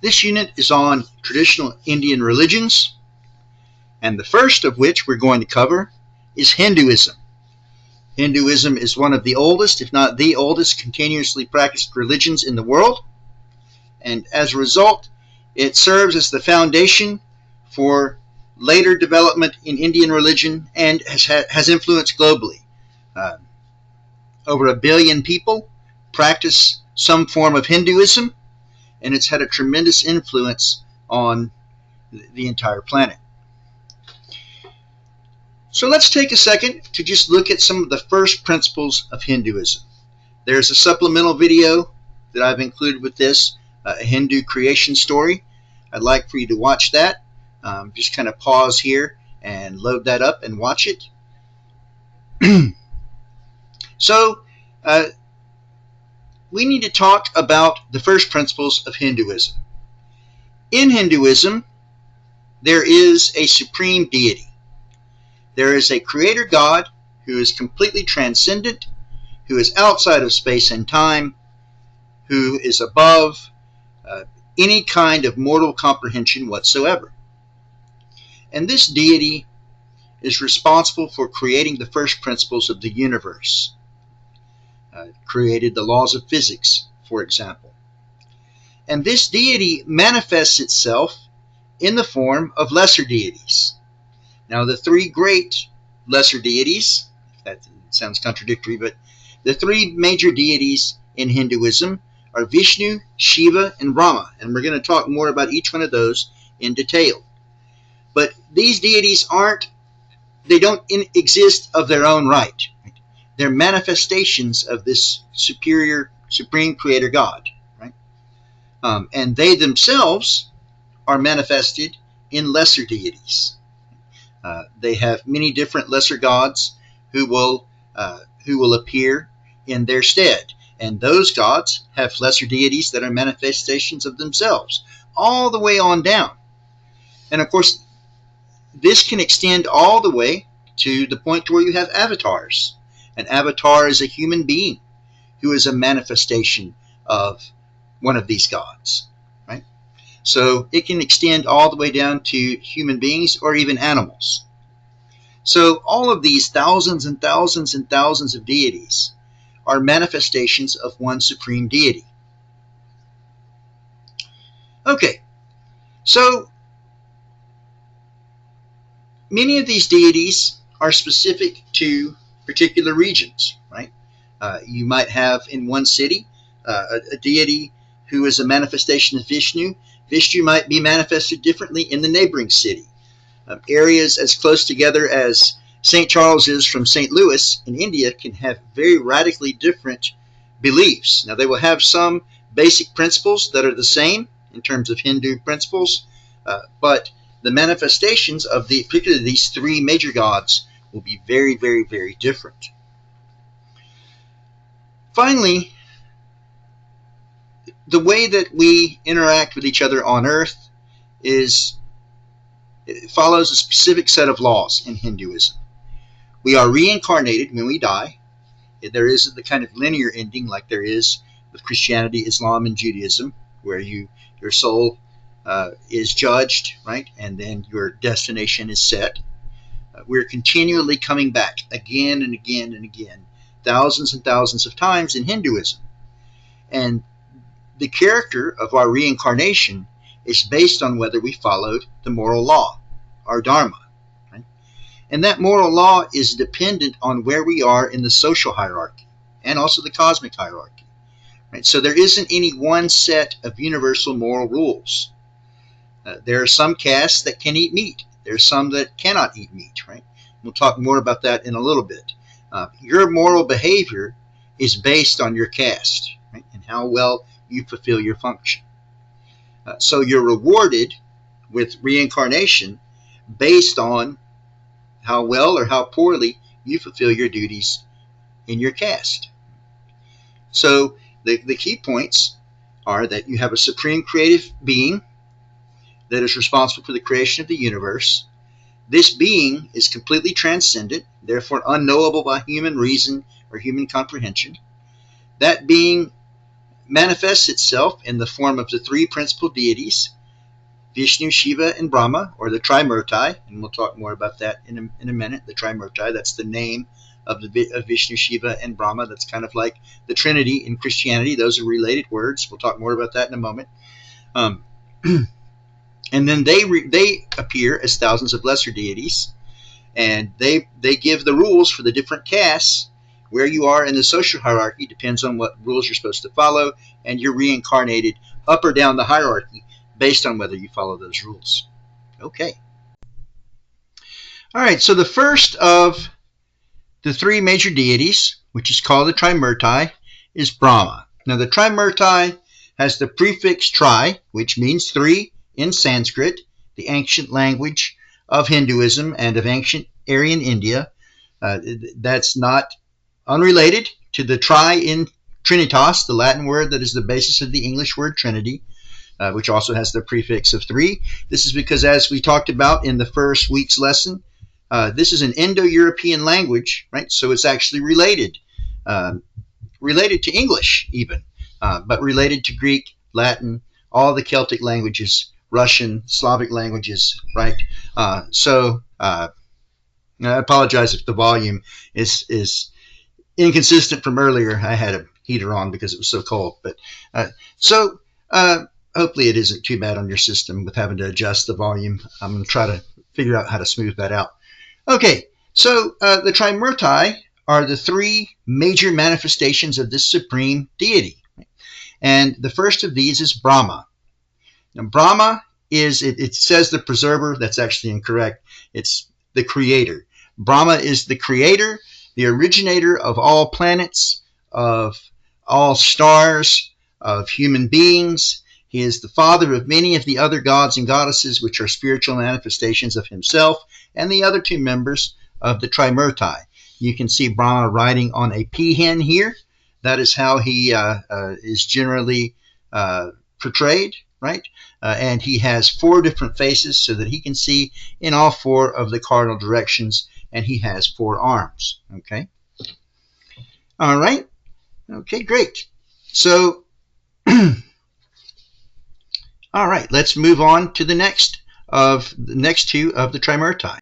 This unit is on traditional Indian religions, and the first of which we're going to cover is Hinduism. Hinduism is one of the oldest, if not the oldest, continuously practiced religions in the world, and as a result, it serves as the foundation for later development in Indian religion and has influence globally. Over 1 billion people practice some form of Hinduism, and it's had a tremendous influence on the entire planet. So let's take a second to just look at some of the first principles of Hinduism. There's a supplemental video that I've included with this, a Hindu creation story. I'd like for you to watch that. Just kind of pause here and load that up and watch it. So we need to talk about the first principles of Hinduism. In Hinduism, there is a supreme deity. There is a creator God who is completely transcendent, who is outside of space and time, who is above any kind of mortal comprehension whatsoever. And this deity is responsible for creating the first principles of the universe. Created the laws of physics, for example. And this deity manifests itself in the form of lesser deities. Now, the three great lesser deities, that sounds contradictory, but the three major deities in Hinduism are Vishnu, Shiva, and Rama. And we're going to talk more about each one of those in detail. But these deities don't exist of their own right. They're manifestations of this superior, supreme creator God. Right? And they themselves are manifested in lesser deities. They have many different lesser gods who will appear in their stead. And those gods have lesser deities that are manifestations of themselves, all the way on down. And of course, this can extend all the way to the point where you have avatars. An avatar is a human being who is a manifestation of one of these gods. Right? So it can extend all the way down to human beings or even animals. So all of these thousands and thousands and thousands of deities are manifestations of one supreme deity. Okay, so many of these deities are specific to particular regions, right? You might have in one city a deity who is a manifestation of Vishnu. Vishnu might be manifested differently in the neighboring city. Areas as close together as St. Charles is from St. Louis in India can have very radically different beliefs. Now, they will have some basic principles that are the same in terms of Hindu principles, but the manifestations of particularly these three major gods will be very, very, very different. Finally, the way that we interact with each other on Earth it follows a specific set of laws in Hinduism. We are reincarnated when we die. There isn't the kind of linear ending like there is with Christianity, Islam, and Judaism, where your soul is judged, right, and then your destination is set. We're continually coming back again and again and again, thousands and thousands of times in Hinduism. And the character of our reincarnation is based on whether we followed the moral law, our dharma. Right? And that moral law is dependent on where we are in the social hierarchy and also the cosmic hierarchy. Right? So there isn't any one set of universal moral rules. There are some castes that can eat meat. There are some that cannot eat meat. Right? We'll talk more about that in a little bit. Your moral behavior is based on your caste, right, and how well you fulfill your function. So you're rewarded with reincarnation based on how well or how poorly you fulfill your duties in your caste. So the key points are that you have a supreme creative being that is responsible for the creation of the universe. This being is completely transcendent, therefore unknowable by human reason or human comprehension. That being manifests itself in the form of the three principal deities, Vishnu, Shiva, and Brahma, or the Trimurti, and we'll talk more about that in a minute. The Trimurti, that's the name of Vishnu, Shiva, and Brahma. That's kind of like the Trinity in Christianity. Those are related words. We'll talk more about that in a moment. And then they appear as thousands of lesser deities, and they give the rules for the different castes. Where you are in the social hierarchy depends on what rules you're supposed to follow, and you're reincarnated up or down the hierarchy based on whether you follow those rules. Okay. All right, so the first of the three major deities, which is called the Trimurti, is Brahma. Now, the Trimurti has the prefix tri, which means three in Sanskrit, the ancient language of Hinduism and of ancient Aryan India. That's not unrelated to the tri in Trinitas, the Latin word that is the basis of the English word Trinity, which also has the prefix of three. This is because, as we talked about in the first week's lesson, this is an Indo-European language, right? So it's actually related to English even, but related to Greek, Latin, all the Celtic languages, Russian, Slavic languages, right? I apologize if the volume is inconsistent from earlier. I had a heater on because it was so cold, but hopefully it isn't too bad on your system with having to adjust the volume. I'm going to try to figure out how to smooth that out. Okay, so the Trimurti are the three major manifestations of this supreme deity. And the first of these is Brahma. Now, Brahma is, it says the preserver. That's actually incorrect. It's the creator. Brahma is the creator, the originator of all planets, of all stars, of human beings. He is the father of many of the other gods and goddesses, which are spiritual manifestations of himself and the other two members of the Trimurti. You can see Brahma riding on a peahen here. That is how he is generally portrayed, right? And he has four different faces so that he can see in all four of the cardinal directions, and he has four arms, okay? All right. Okay, great. So, all right, let's move on to the next two of the Trimurti.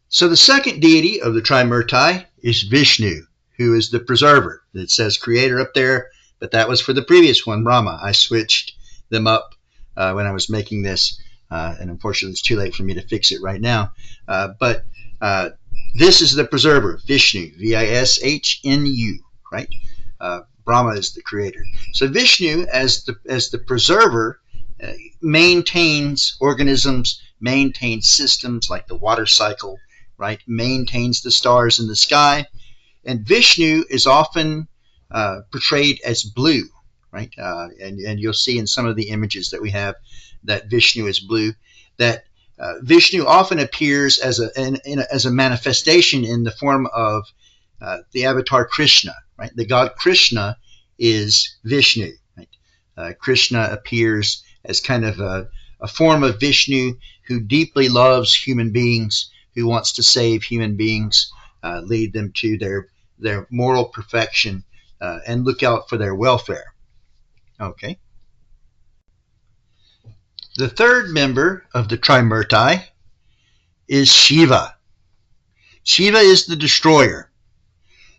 So the second deity of the Trimurti is Vishnu, who is the preserver. It says creator up there, but that was for the previous one, Brahma. I switched them up when I was making this, and unfortunately it's too late for me to fix it right now. But this is the preserver, Vishnu, V-I-S-H-N-U, right? Brahma is the creator. So Vishnu, as the preserver, maintains organisms, maintains systems like the water cycle, right? Maintains the stars in the sky. And Vishnu is often portrayed as blue, right? And you'll see in some of the images that we have that Vishnu is blue. That Vishnu often appears as a manifestation in the form of the avatar Krishna, right? The god Krishna is Vishnu, right? Krishna appears as kind of a form of Vishnu who deeply loves human beings, who wants to save human beings, lead them to their moral perfection, and look out for their welfare. Okay. The third member of the Trimurti is Shiva. Shiva is the destroyer.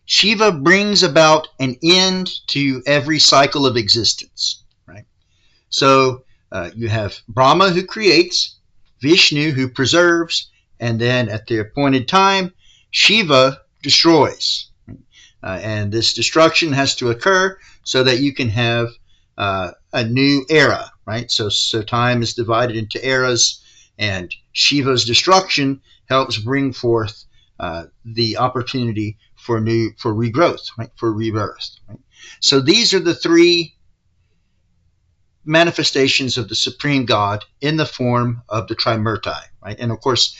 Shiva brings about an end to every cycle of existence, right? So you have Brahma, who creates, Vishnu, who preserves, and then at the appointed time, Shiva destroys. And this destruction has to occur so that you can have a new era, right? So time is divided into eras, and Shiva's destruction helps bring forth the opportunity for regrowth, right? For rebirth. Right? So these are the three manifestations of the Supreme God in the form of the Trimurti, right? And of course,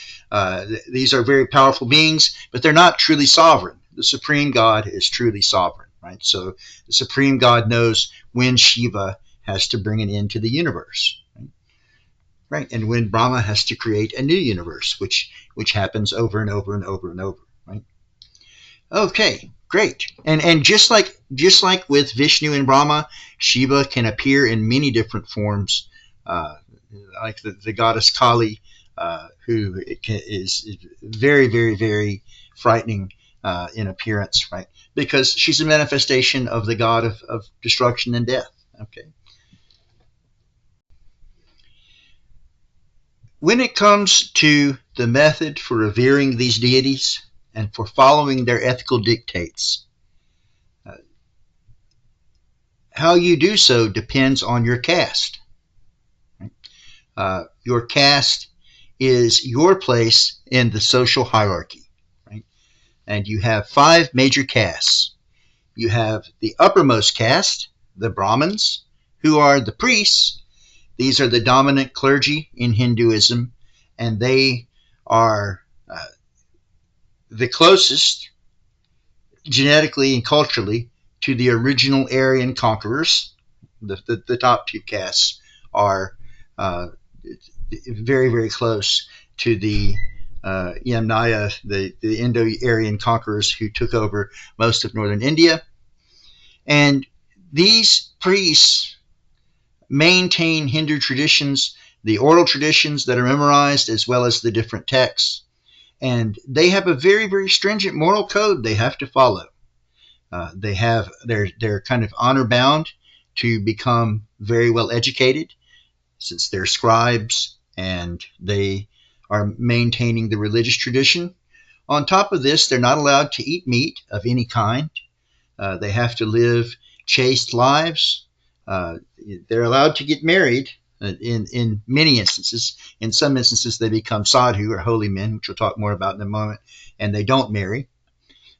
these are very powerful beings, but they're not truly sovereign. The Supreme God is truly sovereign, right? So the Supreme God knows when Shiva has to bring an end to the universe, right? And when Brahma has to create a new universe, which happens over and over and over and over, right? Okay, Great. And just like with Vishnu and Brahma, Shiva can appear in many different forms, like the goddess Kali, who is very, very, very frightening in appearance, right? Because she's a manifestation of the god of destruction and death. Okay. When it comes to the method for revering these deities and for following their ethical dictates, how you do so depends on your caste. Your caste is your place in the social hierarchy, right? And you have 5 major castes. You have the uppermost caste, the Brahmins, who are the priests. These are the dominant clergy in Hinduism, and they are the closest genetically and culturally to the original Aryan conquerors. The top 2 castes are very, very close to the Yamnaya, the Indo-Aryan conquerors who took over most of northern India. And these priests maintain Hindu traditions, the oral traditions that are memorized, as well as the different texts. And they have a very, very stringent moral code they have to follow. They're kind of honor bound to become very well educated, since they're scribes and they are maintaining the religious tradition. On top of this, they're not allowed to eat meat of any kind. They have to live chaste lives. They're allowed to get married in many instances. In some instances, they become sadhu, or holy men, which we'll talk more about in a moment, and they don't marry.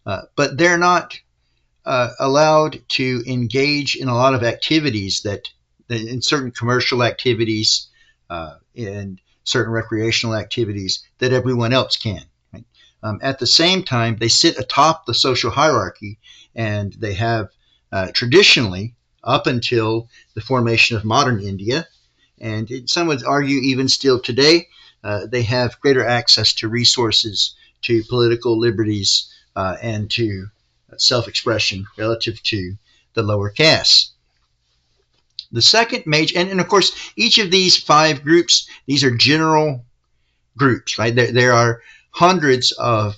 But they're not allowed to engage in a lot of activities that in certain commercial activities and certain recreational activities that everyone else can. Right? At the same time, they sit atop the social hierarchy, and they have traditionally, up until the formation of modern India, and some would argue even still today, they have greater access to resources, to political liberties, and to self-expression relative to the lower castes. The second major, and of course, each of these 5 groups, these are general groups, right? There are hundreds of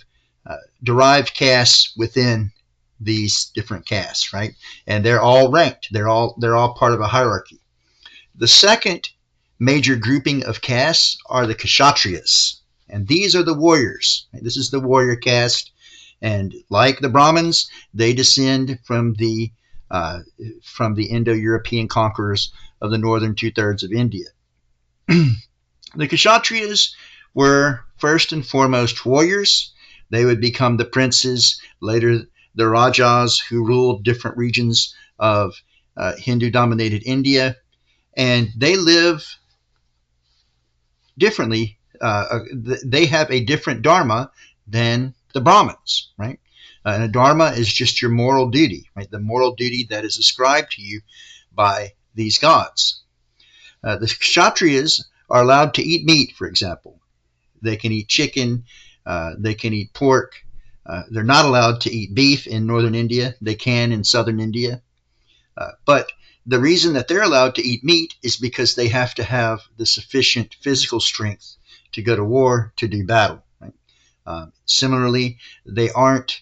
derived castes within these different castes, right? And they're all ranked. They're all part of a hierarchy. The second major grouping of castes are the Kshatriyas, and these are the warriors. Right? This is the warrior caste. And like the Brahmins, they descend from the Indo-European conquerors of the northern 2/3 of India. The Kshatriyas were first and foremost warriors. They would become the princes, later the Rajas, who ruled different regions of Hindu-dominated India. And they live differently. They have a different dharma than the Brahmins, right? And a dharma is just your moral duty, right? The moral duty that is ascribed to you by these gods. The Kshatriyas are allowed to eat meat, for example. They can eat chicken. They can eat pork. They're not allowed to eat beef in northern India. They can in southern India. But the reason that they're allowed to eat meat is because they have to have the sufficient physical strength to go to war, to do battle. Right? Similarly, they aren't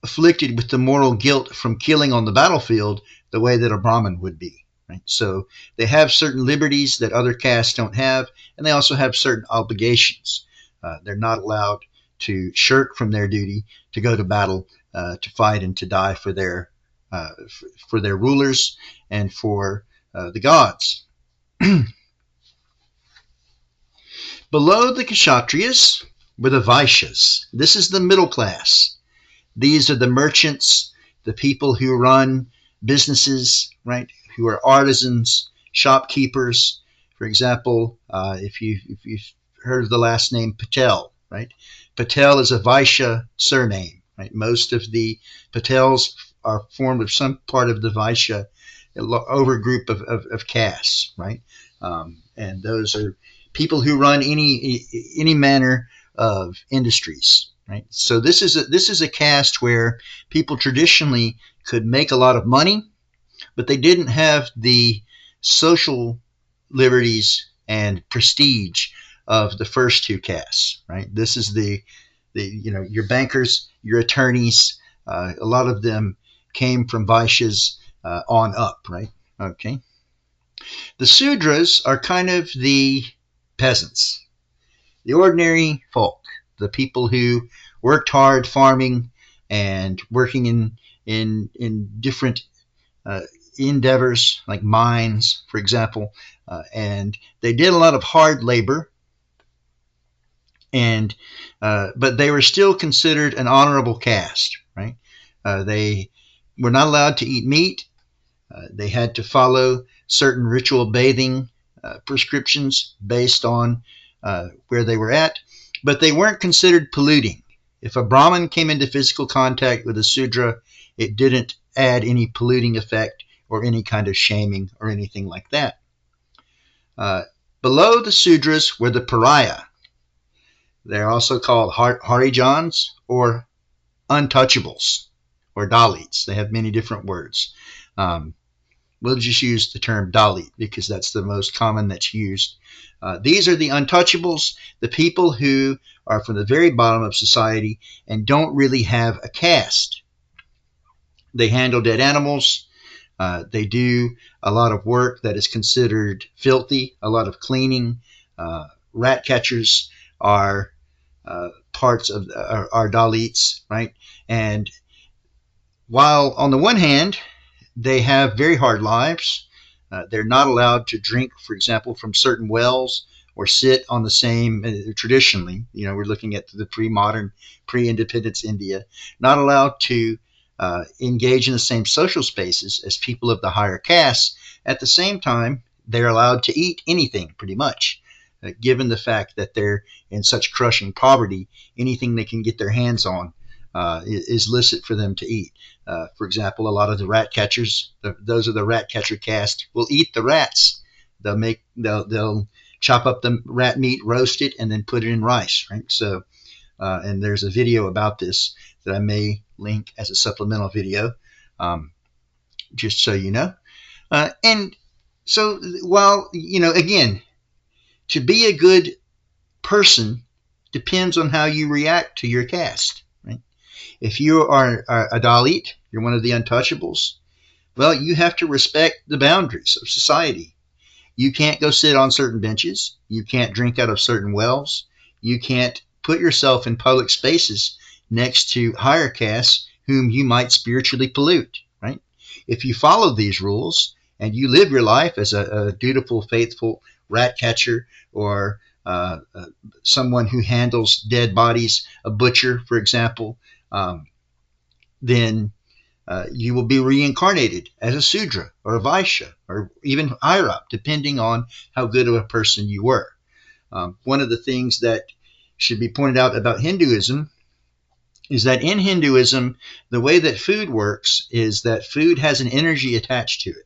afflicted with the moral guilt from killing on the battlefield the way that a Brahmin would be. Right? So they have certain liberties that other castes don't have, and they also have certain obligations. They're not allowed to shirk from their duty to go to battle, to fight and to die for their rulers and for the gods. Below the Kshatriyas were the Vaishyas. This is the middle class. These are the merchants, the people who run businesses, right? Who are artisans, shopkeepers. For example, if you've heard of the last name Patel, right? Patel is a Vaishya surname, right? Most of the Patels are formed of some part of the Vaishya overgroup of castes, right? And those are people who run any manner of industries. right? So this is a caste where people traditionally could make a lot of money, but they didn't have the social liberties and prestige of the first two castes, right? This is the your bankers, your attorneys. A lot of them came from Vaishyas on up, right? Okay. The Sudras are kind of the peasants, the ordinary folk, the people who worked hard farming and working in different uh, endeavors like mines, for example, and they did a lot of hard labor, and but they were still considered an honorable caste, right? They were not allowed to eat meat. They had to follow certain ritual bathing prescriptions based on where they were at, but they weren't considered polluting. If a Brahmin came into physical contact with a Sudra, it didn't add any polluting effect or any kind of shaming or anything like that. Uh, Below the Sudras were the Pariah. They're also called Harijans or untouchables or Dalits. They have many different words. Um, we'll just use the term Dalit because that's the most common that's used. These are the untouchables, the people who are from the very bottom of society and don't really have a caste. They handle dead animals. They do a lot of work that is considered filthy, a lot of cleaning. Rat catchers are parts of our Dalits, right? And while on the one hand, they have very hard lives, they're not allowed to drink, for example, from certain wells or sit on the same, traditionally, we're looking at the pre-modern, pre-independence India, not allowed to engage in the same social spaces as people of the higher castes. At the same time, they're allowed to eat anything pretty much. Given the fact that they're in such crushing poverty, anything they can get their hands on is licit for them to eat. For example, a lot of the rat catchers, those of the rat catcher caste, will eat the rats. They'll chop up the rat meat, roast it, and then put it in rice. Right. So, and there's a video about this that I may link as a supplemental video, just so you know. And so, while again, to be a good person depends on how you react to your caste. Right? If you are a Dalit, you're one of the untouchables, well, you have to respect the boundaries of society. You can't go sit on certain benches. You can't drink out of certain wells. You can't put yourself in public spaces next to higher castes whom you might spiritually pollute, right? If you follow these rules and you live your life as a dutiful, faithful rat catcher or someone who handles dead bodies, a butcher, for example, then you will be reincarnated as a Sudra or a Vaishya or even Irap, depending on how good of a person you were. One of the things that should be pointed out about Hinduism is that in Hinduism, the way that food works is that food has an energy attached to it.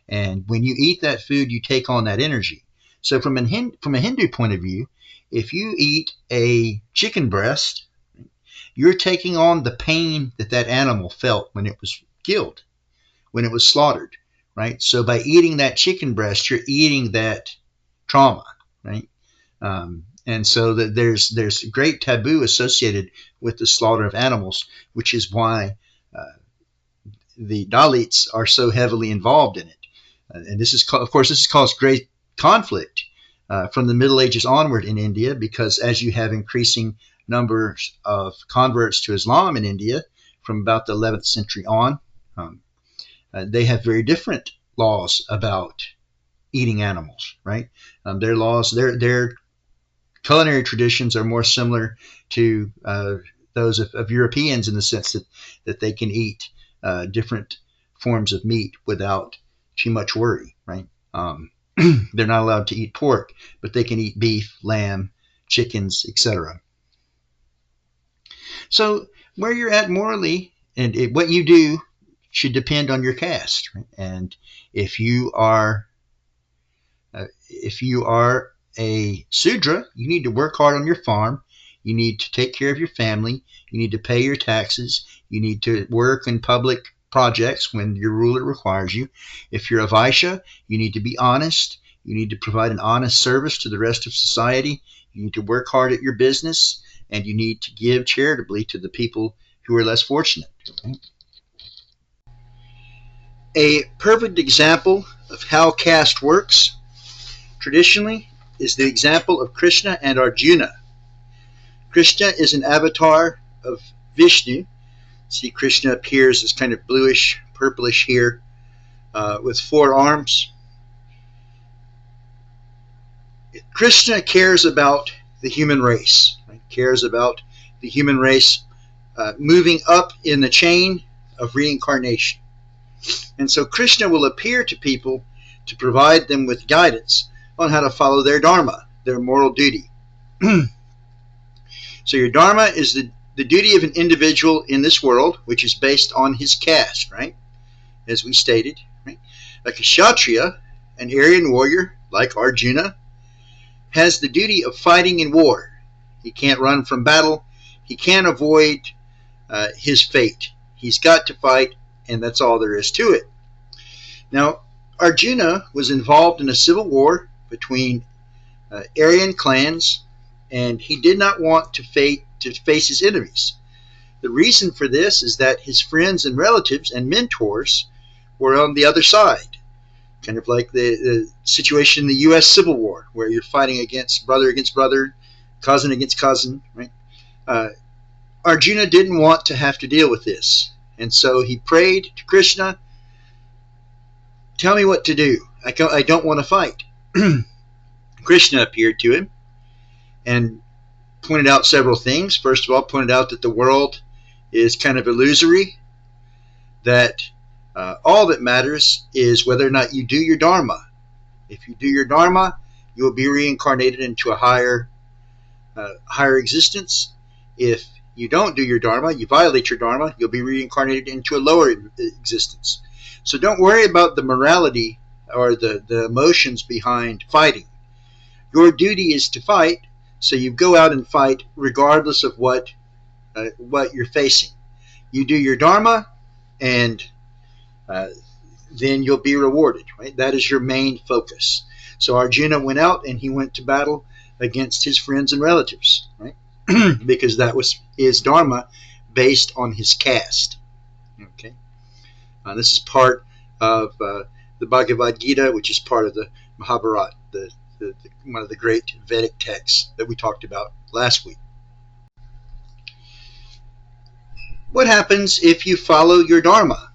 And when you eat that food, you take on that energy. So from a Hindu point of view, if you eat a chicken breast, you're taking on the pain that animal felt when it was killed, when it was slaughtered, right? So by eating that chicken breast, you're eating that trauma, right? And so that there's great taboo associated with the slaughter of animals, which is why the Dalits are so heavily involved in it. And this is, of course, this has caused great conflict from the Middle Ages onward in India, because as you have increasing numbers of converts to Islam in India from about the 11th century on, they have very different laws about eating animals, right? Their laws, their culinary traditions are more similar to those of Europeans in the sense that they can eat different forms of meat without too much worry, right? They're not allowed to eat pork, but they can eat beef, lamb, chickens, etc. So where you're at morally and what you do should depend on your caste, right? And if you are a Sudra, you need to work hard on your farm. You need to take care of your family. You need to pay your taxes. You need to work in public projects when your ruler requires you. If you're a Vaishya, you need to be honest. You need to provide an honest service to the rest of society. You need to work hard at your business, and you need to give charitably to the people who are less fortunate. Okay? A perfect example of how caste works traditionally is the example of Krishna and Arjuna. Krishna is an avatar of Vishnu. See, Krishna appears as kind of bluish, purplish here with 4 arms. Krishna cares about the human race, right? Cares about the human race moving up in the chain of reincarnation. And so Krishna will appear to people to provide them with guidance on how to follow their dharma, their moral duty. So your dharma is the duty of an individual in this world, which is based on his caste, right? As we stated, right? A kshatriya, an Aryan warrior like Arjuna, has the duty of fighting in war. He can't run from battle. He can't avoid his fate. He's got to fight, and that's all there is to it. Now, Arjuna was involved in a civil war between Aryan clans, and he did not want to face his enemies. The reason for this is that his friends and relatives and mentors were on the other side, kind of like the situation in the U.S. Civil War, where you're fighting against brother, cousin against cousin, right? Arjuna didn't want to have to deal with this, and so he prayed to Krishna, "Tell me what to do. I don't want to fight." Krishna appeared to him and pointed out several things. First of all, pointed out that the world is kind of illusory, that all that matters is whether or not you do your dharma. If you do your dharma, you will be reincarnated into a higher existence. If you don't do your dharma, you violate your dharma, you'll be reincarnated into a lower existence. So don't worry about the morality or the emotions behind fighting. Your duty is to fight, so you go out and fight regardless of what you're facing. You do your dharma, and then you'll be rewarded, right? That is your main focus. So Arjuna went out and he went to battle against his friends and relatives, right? Because that was his dharma based on his caste. Okay, this is part of the Bhagavad Gita, which is part of the Mahabharata, one of the great Vedic texts that we talked about last week. What happens if you follow your dharma?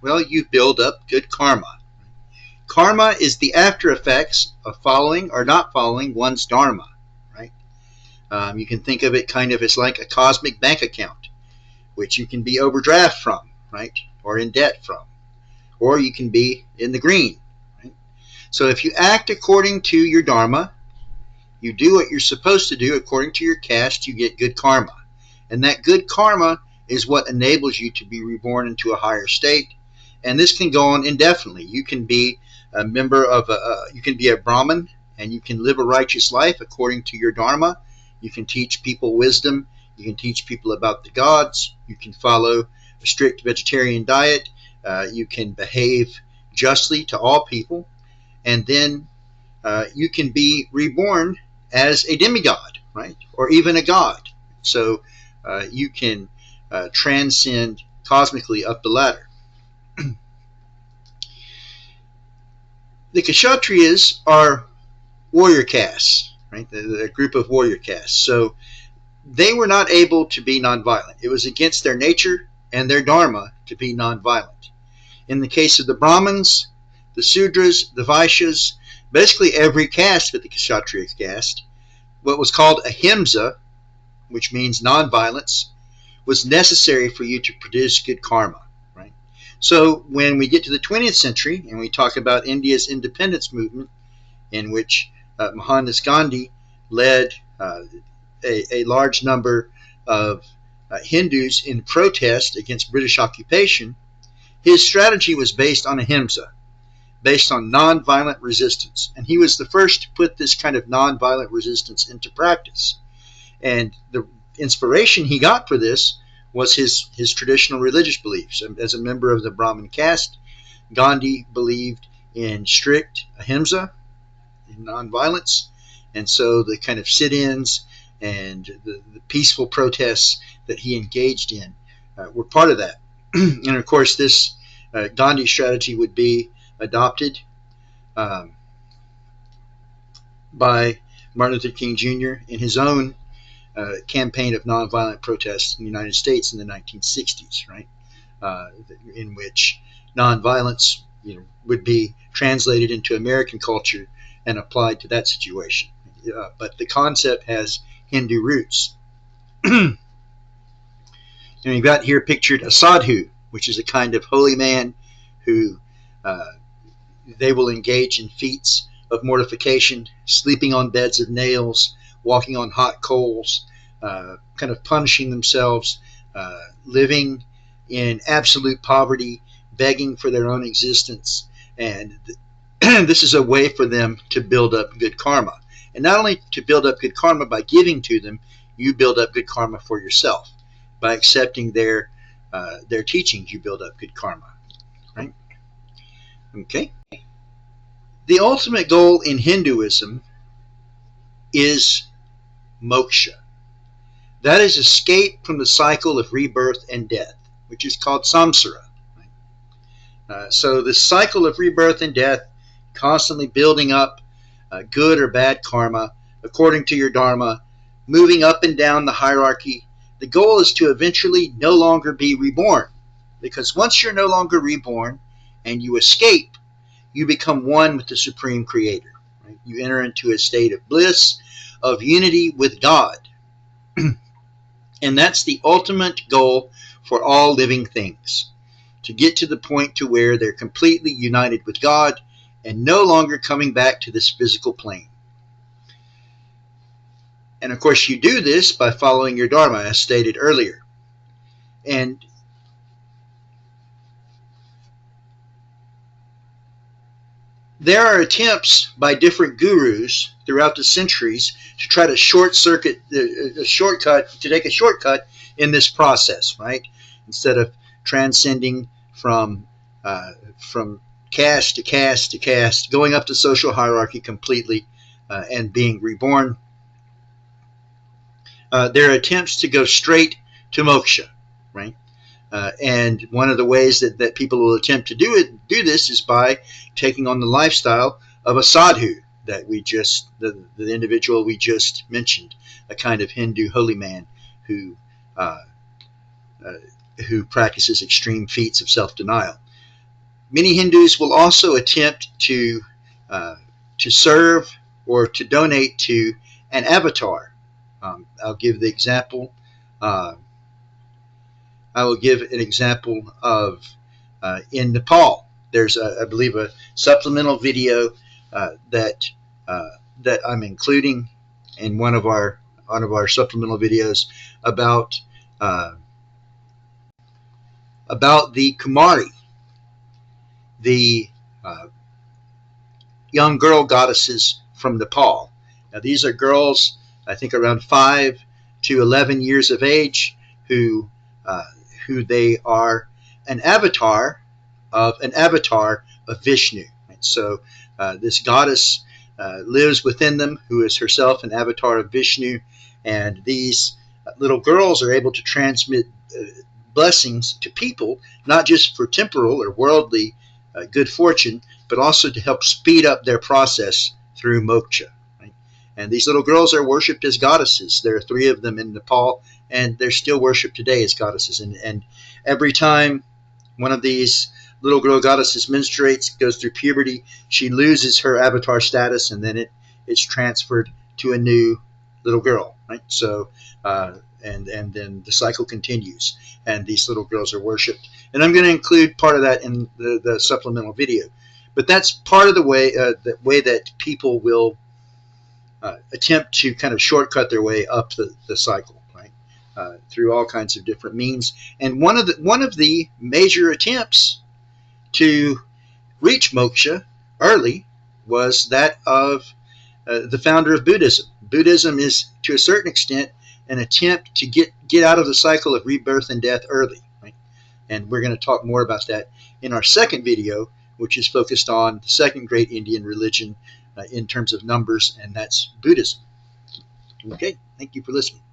Well, you build up good karma. Karma is the after effects of following or not following one's dharma, right? You can think of it kind of as like a cosmic bank account, which you can be overdraft from, right? Or in debt from. Or you can be in the green, right? So if you act according to your dharma, you do what you're supposed to do according to your caste, you get good karma. And that good karma is what enables you to be reborn into a higher state. And this can go on indefinitely. You can be a member of you can be a Brahmin, and you can live a righteous life according to your dharma. You can teach people wisdom. You can teach people about the gods. You can follow a strict vegetarian diet. You can behave justly to all people. And then you can be reborn as a demigod, right? Or even a god. So you can transcend cosmically up the ladder. The Kshatriyas are warrior castes, right? A group of warrior castes. So they were not able to be nonviolent. It was against their nature and their dharma to be nonviolent. In the case of the Brahmins, the Sudras, the Vaishyas, basically every caste but the Kshatriya caste, what was called ahimsa, which means nonviolence, was necessary for you to produce good karma. Right? So when we get to the 20th century and we talk about India's independence movement, in which Mohandas Gandhi led a large number of Hindus in protest against British occupation, his strategy was based on ahimsa, based on nonviolent resistance. And he was the first to put this kind of nonviolent resistance into practice. And the inspiration he got for this was his traditional religious beliefs. As a member of the Brahmin caste, Gandhi believed in strict ahimsa, in nonviolence, and so the kind of sit-ins and the peaceful protests that he engaged in were part of that. And of course, this Gandhi strategy would be adopted um, by Martin Luther King Jr. in his own campaign of nonviolent protests in the United States in the 1960s, right? In which nonviolence, would be translated into American culture and applied to that situation. But the concept has Hindu roots. And you've got here pictured a sadhu, which is a kind of holy man who they will engage in feats of mortification, sleeping on beds of nails, walking on hot coals, kind of punishing themselves, living in absolute poverty, begging for their own existence. And this is a way for them to build up good karma. And not only to build up good karma by giving to them, you build up good karma for yourself. By accepting their teachings, you build up good karma. Right? Okay. The ultimate goal in Hinduism is moksha. That is escape from the cycle of rebirth and death, which is called samsara. So this cycle of rebirth and death, constantly building up good or bad karma according to your dharma, moving up and down the hierarchy. The goal is to eventually no longer be reborn, because once you're no longer reborn and you escape, you become one with the Supreme Creator. Right? You enter into a state of bliss, of unity with God. And that's the ultimate goal for all living things, to get to the point to where they're completely united with God and no longer coming back to this physical plane. And of course, you do this by following your dharma, as stated earlier. And there are attempts by different gurus throughout the centuries to try to take a shortcut in this process, right? Instead of transcending from caste to caste to caste, going up the social hierarchy completely and being reborn. There are attempts to go straight to moksha, right? And one of the ways that people will attempt to do this is by taking on the lifestyle of a sadhu that the individual we just mentioned, a kind of Hindu holy man who practices extreme feats of self-denial. Many Hindus will also attempt to serve or to donate to an avatar. I'll give the example. I will give an example of in Nepal. There's, I believe, a supplemental video that I'm including in one of our supplemental videos about the Kumari, the young girl goddesses from Nepal. Now, these are girls, I think, around 5 to 11 years of age, who they are an avatar of Vishnu. And so this goddess lives within them, who is herself an avatar of Vishnu, and these little girls are able to transmit blessings to people, not just for temporal or worldly good fortune, but also to help speed up their process through moksha. Right? And these little girls are worshipped as goddesses. There are 3 of them in Nepal, and they're still worshipped today as goddesses. And every time one of these little girl goddesses menstruates, goes through puberty, she loses her avatar status, and then it's transferred to a new little girl. Right? So and then the cycle continues, and these little girls are worshipped. And I'm going to include part of that in the supplemental video. But that's part of the way that people will attempt to kind of shortcut their way up the cycle, right? Through all kinds of different means. And one of the major attempts to reach moksha early was that of the founder of Buddhism. Buddhism is, to a certain extent, an attempt to get out of the cycle of rebirth and death early. Right? And we're going to talk more about that in our second video, which is focused on the second great Indian religion in terms of numbers, and that's Buddhism. Okay, thank you for listening.